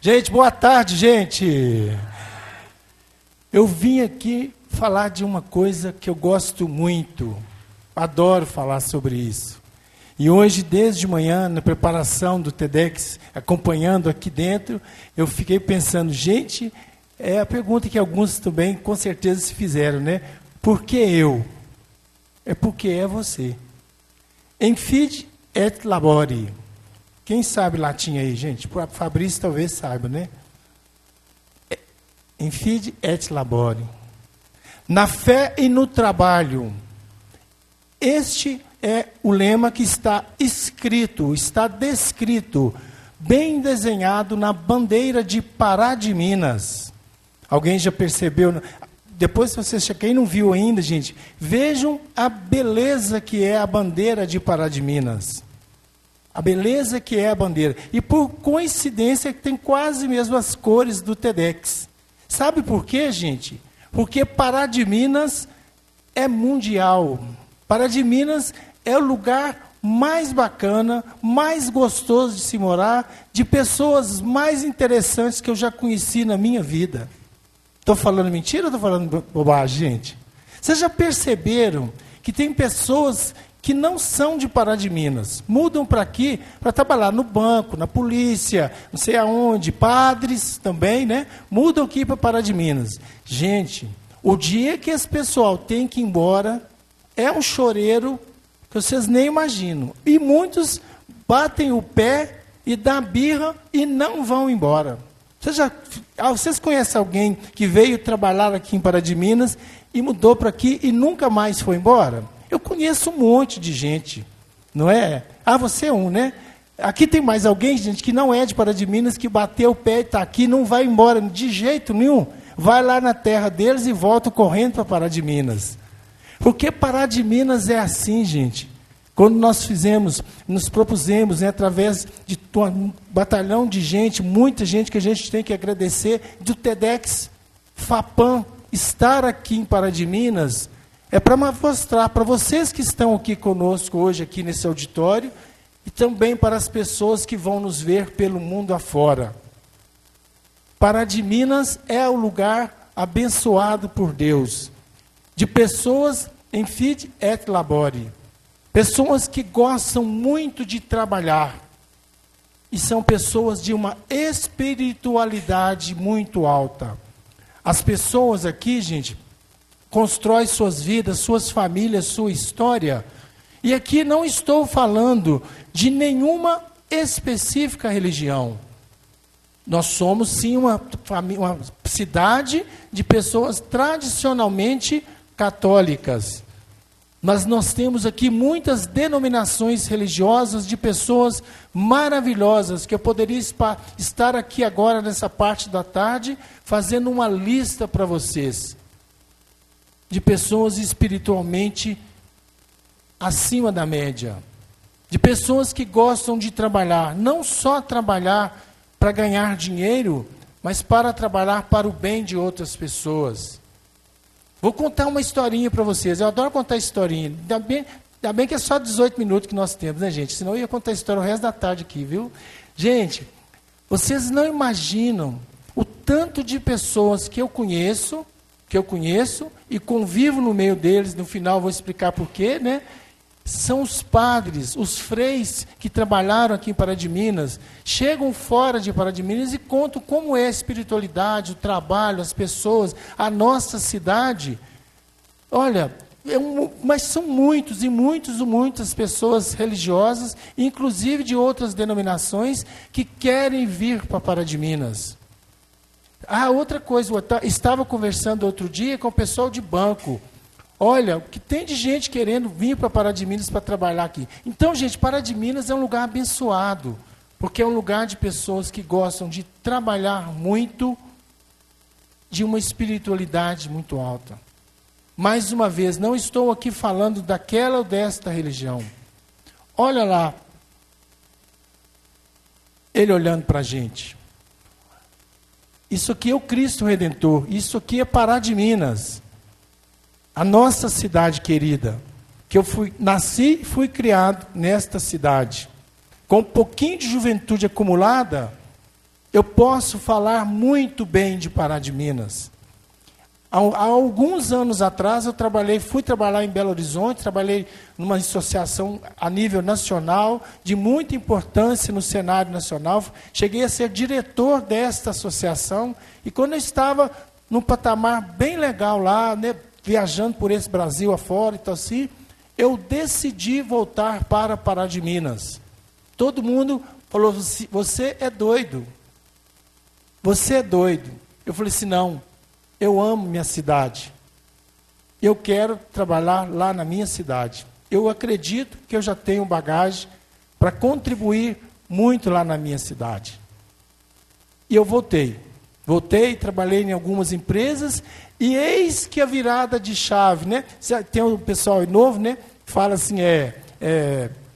Gente, boa tarde, gente. Eu vim aqui falar de uma coisa que eu gosto muito. Adoro falar sobre isso. E hoje, desde manhã, na preparação do TEDx, acompanhando aqui dentro, eu fiquei pensando, gente, é a pergunta que alguns também com certeza se fizeram, né? Por que eu? É porque é você. Infide et labore. Quem sabe latim aí, gente? O Fabrício talvez saiba, né? Infide et labore. Na fé e no trabalho. Este é o lema que está escrito, está descrito, bem desenhado na bandeira de Pará de Minas. Alguém já percebeu? Depois, se vocês, quem não viu ainda, gente, vejam a beleza que é a bandeira de Pará de Minas. A beleza que é a bandeira. E por coincidência, tem quase mesmo as cores do TEDx. Sabe por quê, gente? Porque Pará de Minas é mundial. Pará de Minas é o lugar mais bacana, mais gostoso de se morar, de pessoas mais interessantes que eu já conheci na minha vida. Estou falando mentira ou estou falando bobagem, gente? Vocês já perceberam que tem pessoas que não são de Pará de Minas, mudam para aqui para trabalhar no banco, na polícia, não sei aonde, padres também, né? Mudam aqui para Pará de Minas. Gente, o dia que esse pessoal tem que ir embora, é um choreiro que vocês nem imaginam. E muitos batem o pé e dão birra e não vão embora. Vocês conhecem alguém que veio trabalhar aqui em Pará de Minas e mudou para aqui e nunca mais foi embora? Eu conheço um monte de gente, não é? Ah, você é um, né? Aqui tem mais alguém, gente, que não é de Pará de Minas, que bateu o pé e está aqui, não vai embora de jeito nenhum. Vai lá na terra deles e volta correndo para Pará de Minas. Porque Pará de Minas é assim, gente. Quando nós nos propusemos, né, através de um batalhão de gente, muita gente que a gente tem que agradecer, do TEDx, FAPAM, estar aqui em Pará de Minas, é para mostrar para vocês que estão aqui conosco hoje, aqui nesse auditório, e também para as pessoas que vão nos ver pelo mundo afora. Pará de Minas é o lugar abençoado por Deus, de pessoas infide et labore. Pessoas que gostam muito de trabalhar. E são pessoas de uma espiritualidade muito alta. As pessoas aqui, gente, constroem suas vidas, suas famílias, sua história. E aqui não estou falando de nenhuma específica religião. Nós somos, sim, uma cidade de pessoas tradicionalmente católicas. Mas nós temos aqui muitas denominações religiosas de pessoas maravilhosas, que eu poderia estar aqui agora, nessa parte da tarde, fazendo uma lista para vocês, de pessoas espiritualmente acima da média, de pessoas que gostam de trabalhar, não só trabalhar para ganhar dinheiro, mas para trabalhar para o bem de outras pessoas. Vou contar uma historinha para vocês. Eu adoro contar historinha. Ainda bem que é só 18 minutos que nós temos, né, gente? Senão eu ia contar história o resto da tarde aqui, viu? Gente, vocês não imaginam o tanto de pessoas que eu conheço e convivo no meio deles. No final vou explicar por quê, né? São os padres, os freis que trabalharam aqui em Pará de Minas, chegam fora de Pará de Minas e contam como é a espiritualidade, o trabalho, as pessoas, a nossa cidade. Olha, mas são muitas pessoas religiosas, inclusive de outras denominações, que querem vir para Pará de Minas. Ah, outra coisa, eu estava conversando outro dia com o pessoal de banco. Olha, o que tem de gente querendo vir para Pará de Minas para trabalhar aqui. Então, gente, Pará de Minas é um lugar abençoado, porque é um lugar de pessoas que gostam de trabalhar muito, de uma espiritualidade muito alta. Mais uma vez, não estou aqui falando daquela ou desta religião. Olha lá, ele olhando para a gente. Isso aqui é o Cristo Redentor, isso aqui é Pará de Minas. A nossa cidade querida, que eu nasci e fui criado nesta cidade, com um pouquinho de juventude acumulada, eu posso falar muito bem de Pará de Minas. Há alguns anos atrás, fui trabalhar em Belo Horizonte, trabalhei numa associação a nível nacional, de muita importância no cenário nacional. Cheguei a ser diretor desta associação, e quando eu estava num patamar bem legal lá, né, viajando por esse Brasil afora, então assim, eu decidi voltar para Pará de Minas. Todo mundo falou, você é doido. Você é doido. Eu falei assim, não. Eu amo minha cidade. Eu quero trabalhar lá na minha cidade. Eu acredito que eu já tenho bagagem para contribuir muito lá na minha cidade. E eu voltei. Voltei, trabalhei em algumas empresas, e eis que a virada de chave, né? Tem um pessoal novo, né? Fala assim,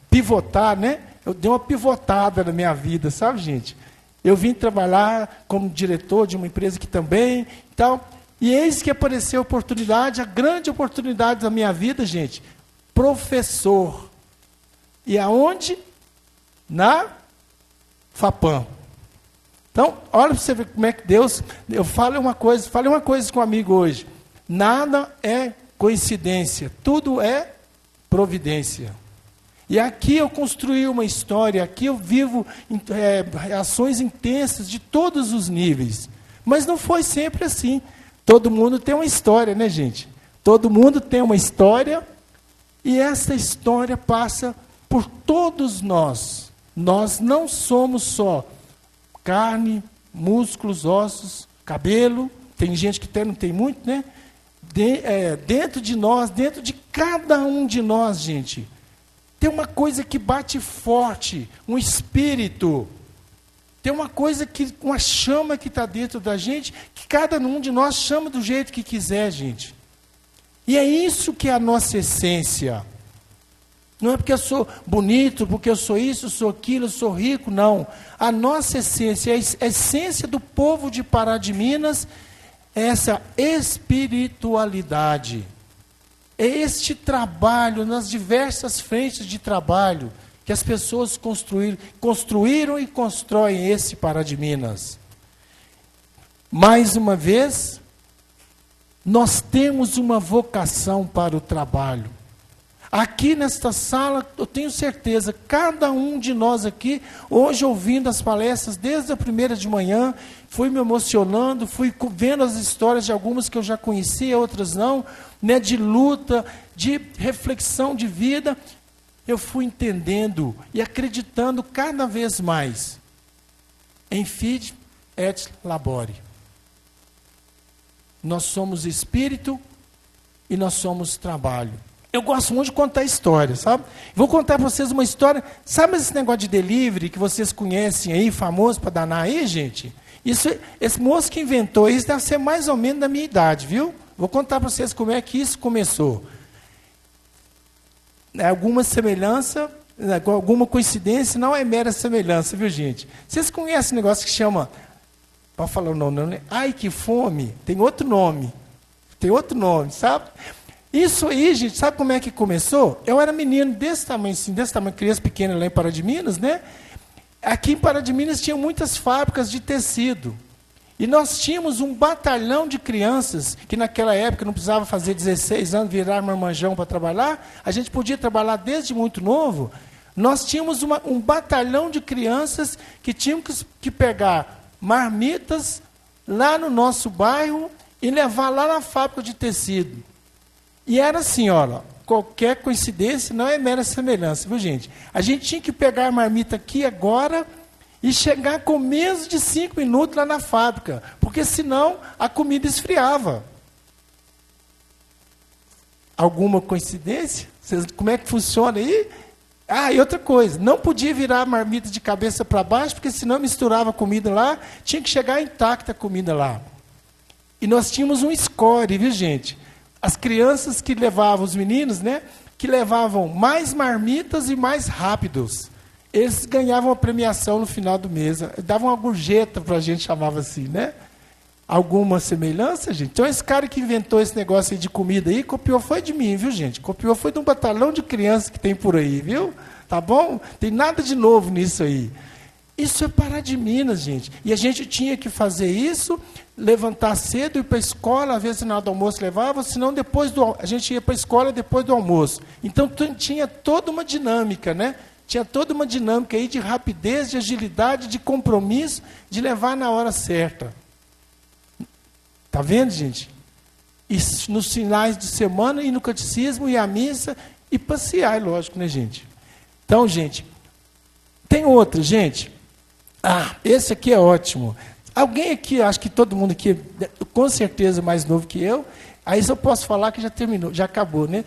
pivotar, né? Eu dei uma pivotada na minha vida, sabe, gente? Eu vim trabalhar como diretor de uma empresa que também, tal. E eis que apareceu a oportunidade, a grande oportunidade da minha vida, gente, professor. E aonde? Na FAPAM. Então, olha para você ver como é que Deus... falei uma coisa com um amigo hoje. Nada é coincidência, tudo é providência. E aqui eu construí uma história, aqui eu vivo ações intensas de todos os níveis. Mas não foi sempre assim. Todo mundo tem uma história, né, gente? Todo mundo tem uma história, e essa história passa por todos nós. Nós não somos só carne, músculos, ossos, cabelo. Tem gente que não tem muito, né? Dentro de nós, dentro de cada um de nós, gente, tem uma coisa que bate forte, um espírito. Tem uma coisa uma chama que está dentro da gente, que cada um de nós chama do jeito que quiser, gente. E é isso que é a nossa essência. Não é porque eu sou bonito, porque eu sou isso, sou aquilo, sou rico, não. A nossa essência, a essência do povo de Pará de Minas, é essa espiritualidade. É este trabalho, nas diversas frentes de trabalho, que as pessoas construíram e constroem esse Pará de Minas. Mais uma vez, nós temos uma vocação para o trabalho. Aqui nesta sala, eu tenho certeza, cada um de nós aqui, hoje ouvindo as palestras, desde a primeira de manhã, fui me emocionando, fui vendo as histórias de algumas que eu já conhecia, outras não, né, de luta, de reflexão de vida. Eu fui entendendo e acreditando cada vez mais em Fide et Labore. Nós somos espírito e nós somos trabalho. Eu gosto muito de contar histórias, sabe? Vou contar para vocês uma história. Sabe esse negócio de delivery que vocês conhecem aí, famoso para danar aí, gente? Esse moço que inventou isso deve ser mais ou menos da minha idade, viu? Vou contar para vocês como é que isso começou. Alguma semelhança, alguma coincidência, não é mera semelhança, viu, gente? Vocês conhecem um negócio que chama... Pode falar o nome, não, né? Ai, que fome. Tem outro nome, sabe? Isso aí, gente, sabe como é que começou? Eu era menino desse tamanho, criança pequena lá em Pará de Minas, né? Aqui em Pará de Minas tinha muitas fábricas de tecido. E nós tínhamos um batalhão de crianças, que naquela época não precisava fazer 16 anos, virar marmanjão para trabalhar, a gente podia trabalhar desde muito novo. Nós tínhamos um batalhão de crianças que tinham que pegar marmitas lá no nosso bairro e levar lá na fábrica de tecido. E era assim, olha, qualquer coincidência não é mera semelhança, viu, gente? A gente tinha que pegar a marmita aqui agora e chegar com menos de 5 minutos lá na fábrica, porque senão a comida esfriava. Alguma coincidência? Como é que funciona aí? Ah, e outra coisa, não podia virar a marmita de cabeça para baixo, porque senão misturava a comida lá, tinha que chegar intacta a comida lá. E nós tínhamos um score, viu, gente? As crianças que levavam, os meninos, né, que levavam mais marmitas e mais rápidos, eles ganhavam a premiação no final do mês. Davam uma gorjeta para a gente, chamava assim, né? Alguma semelhança, gente? Então, esse cara que inventou esse negócio aí de comida aí, copiou foi de mim, viu, gente? Copiou foi de um batalhão de crianças que tem por aí, viu? Tá bom? Tem nada de novo nisso aí. Isso é Paradiminas, gente. E a gente tinha que fazer isso, levantar cedo, ir para a escola, às vezes na hora do almoço levava, senão a gente ia para a escola depois do almoço. Então tinha toda uma dinâmica, né? Tinha toda uma dinâmica aí de rapidez, de agilidade, de compromisso, de levar na hora certa. Está vendo, gente? E nos finais de semana, ir no catecismo, ir à missa e passear, lógico, né, gente? Então, gente, tem outra, gente. Esse aqui é ótimo. Alguém aqui, acho que todo mundo aqui, com certeza mais novo que eu, aí eu posso falar que já terminou, já acabou, né?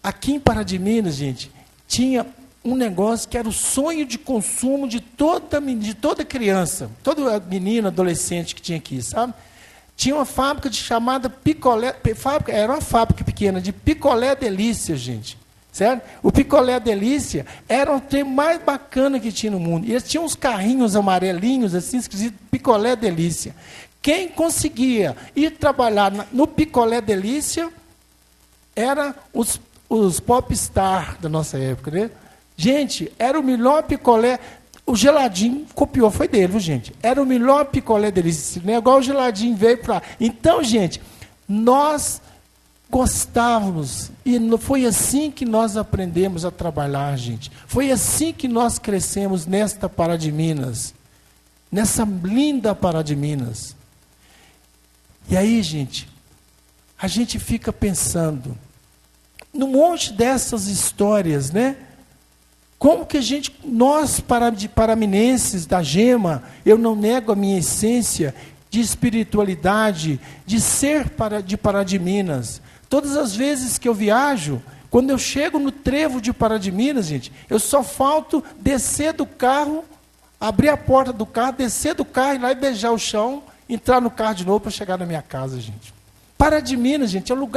Aqui em Paradiminas, gente, tinha um negócio que era o sonho de consumo de toda criança, toda menina, adolescente que tinha aqui, sabe? Tinha uma fábrica chamada Picolé, era uma fábrica pequena de picolé delícia, gente. Certo? O picolé delícia era o trem mais bacana que tinha no mundo. E eles tinham uns carrinhos amarelinhos, assim, escrito picolé delícia. Quem conseguia ir trabalhar no picolé delícia era os popstar da nossa época, né? Gente, era o melhor picolé. O geladinho copiou, foi dele, viu, gente? Era o melhor picolé delícia. Não é igual o geladinho veio para. Então, gente, nós gostávamos, e foi assim que nós aprendemos a trabalhar, gente. Foi assim que nós crescemos nesta Paradiminas, nessa linda Paradiminas. E aí, gente, a gente fica pensando, num monte dessas histórias, né? Como que nós, paraminenses da Gema, eu não nego a minha essência de espiritualidade, de ser de Paradiminas. Todas as vezes que eu viajo, quando eu chego no trevo de Paradiminas, gente, eu só falto descer do carro, abrir a porta do carro, descer do carro, ir lá e beijar o chão, entrar no carro de novo para chegar na minha casa, gente. Paradiminas, gente, é o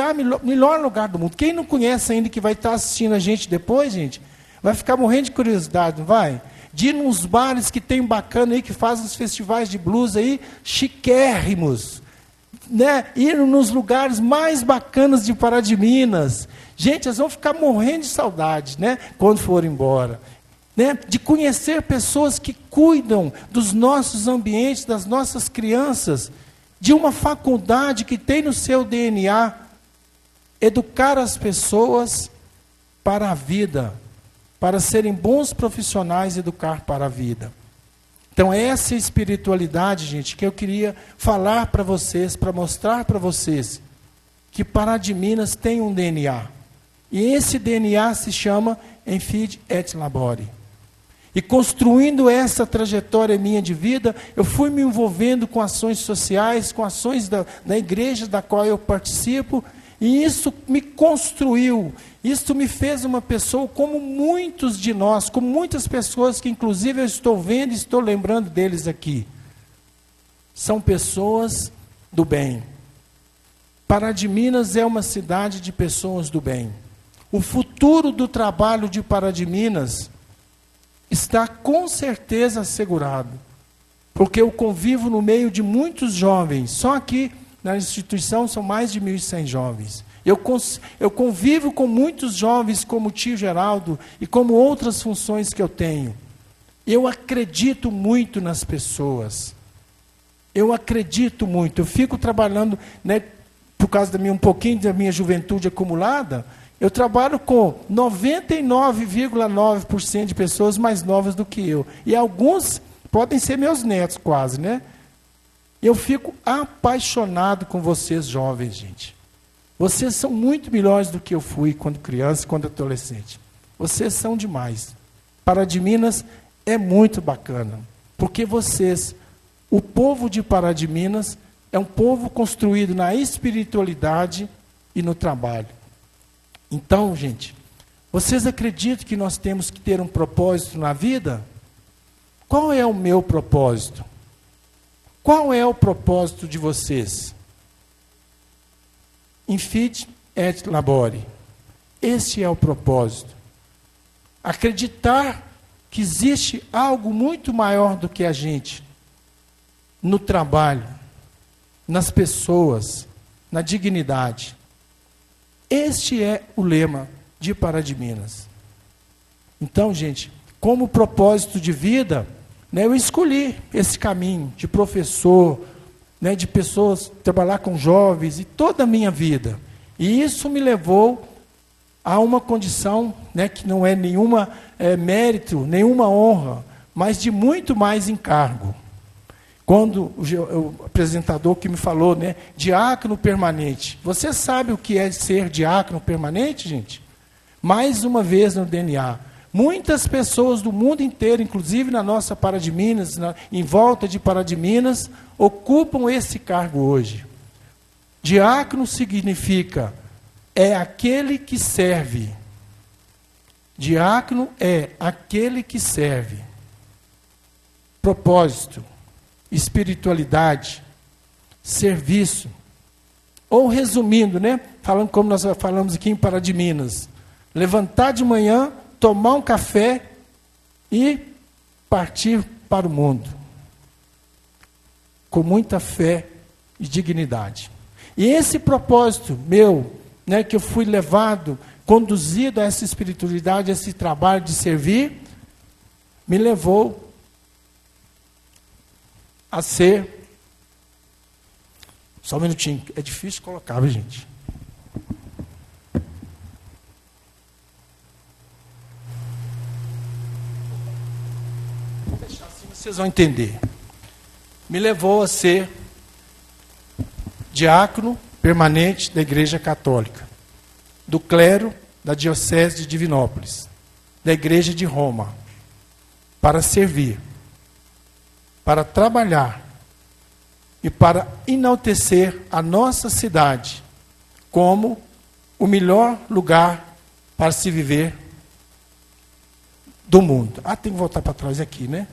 melhor lugar do mundo. Quem não conhece ainda, que vai estar assistindo a gente depois, gente, vai ficar morrendo de curiosidade, não vai? De ir nos bares que tem bacana aí, que fazem os festivais de blues aí, chiquérrimos. Né, ir nos lugares mais bacanas de Paradiminas. Gente, eles vão ficar morrendo de saudade, né, quando forem embora. Né, de conhecer pessoas que cuidam dos nossos ambientes, das nossas crianças, de uma faculdade que tem no seu DNA educar as pessoas para a vida, para serem bons profissionais e educar para a vida. Então, essa espiritualidade, gente, que eu queria falar para vocês, para mostrar para vocês, que Paradiminas tem um DNA. E esse DNA se chama Enfide et Labore. E construindo essa trajetória minha de vida, eu fui me envolvendo com ações sociais, com ações da igreja da qual eu participo, e isso me construiu, isso me fez uma pessoa como muitos de nós, como muitas pessoas que inclusive eu estou vendo e estou lembrando deles aqui. São pessoas do bem. Paradiminas é uma cidade de pessoas do bem. O futuro do trabalho de Paradiminas está com certeza assegurado, porque eu convivo no meio de muitos jovens, só aqui na instituição são mais de 1.100 jovens. Eu convivo com muitos jovens como o tio Geraldo e como outras funções que eu tenho. Eu acredito muito nas pessoas. Eu acredito muito. Eu fico trabalhando, né, por causa um pouquinho da minha juventude acumulada, eu trabalho com 99,9% de pessoas mais novas do que eu. E alguns podem ser meus netos quase, né? Eu fico apaixonado com vocês jovens, gente. Vocês são muito melhores do que eu fui quando criança, quando adolescente. Vocês são demais. Paradiminas é muito bacana, porque vocês, o povo de Paradiminas, é um povo construído na espiritualidade e no trabalho. Então, gente, vocês acreditam que nós temos que ter um propósito na vida? Qual é o meu propósito? Qual é o propósito de vocês? Infide et labore. Este é o propósito. Acreditar que existe algo muito maior do que a gente no trabalho, nas pessoas, na dignidade. Este é o lema de Paradiminas. Então, gente, como propósito de vida, né, eu escolhi esse caminho de professor, né, de pessoas, trabalhar com jovens, e toda a minha vida. E isso me levou a uma condição, né, que não é nenhuma mérito, nenhuma honra, mas de muito mais encargo. Quando o apresentador que me falou, né, diácono permanente. Você sabe o que é ser diácono permanente, gente? Mais uma vez no DNA. Muitas pessoas do mundo inteiro, inclusive na nossa Pará de Minas, em volta de Pará de Minas, ocupam esse cargo hoje. Diácono significa é aquele que serve. Diácono é aquele que serve. Propósito, espiritualidade, serviço. Ou resumindo, né, falando como nós falamos aqui em Pará de Minas, levantar de manhã, tomar um café e partir para o mundo. Com muita fé e dignidade. E esse propósito meu, né, que eu fui levado, conduzido a essa espiritualidade, a esse trabalho de servir, me levou a ser... Só um minutinho, é difícil colocar, viu, gente? Vou deixar assim, vocês vão entender. Me levou a ser diácono permanente da Igreja Católica, do clero da Diocese de Divinópolis, da Igreja de Roma, para servir, para trabalhar e para enaltecer a nossa cidade como o melhor lugar para se viver do mundo. Ah, tem que voltar para trás aqui, né?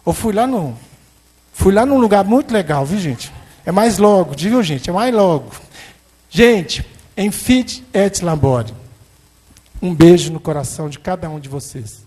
Eu fui lá num lugar muito legal, viu, gente? É mais logo, viu, gente? É mais logo. Gente, em Fide et Labore. Um beijo no coração de cada um de vocês.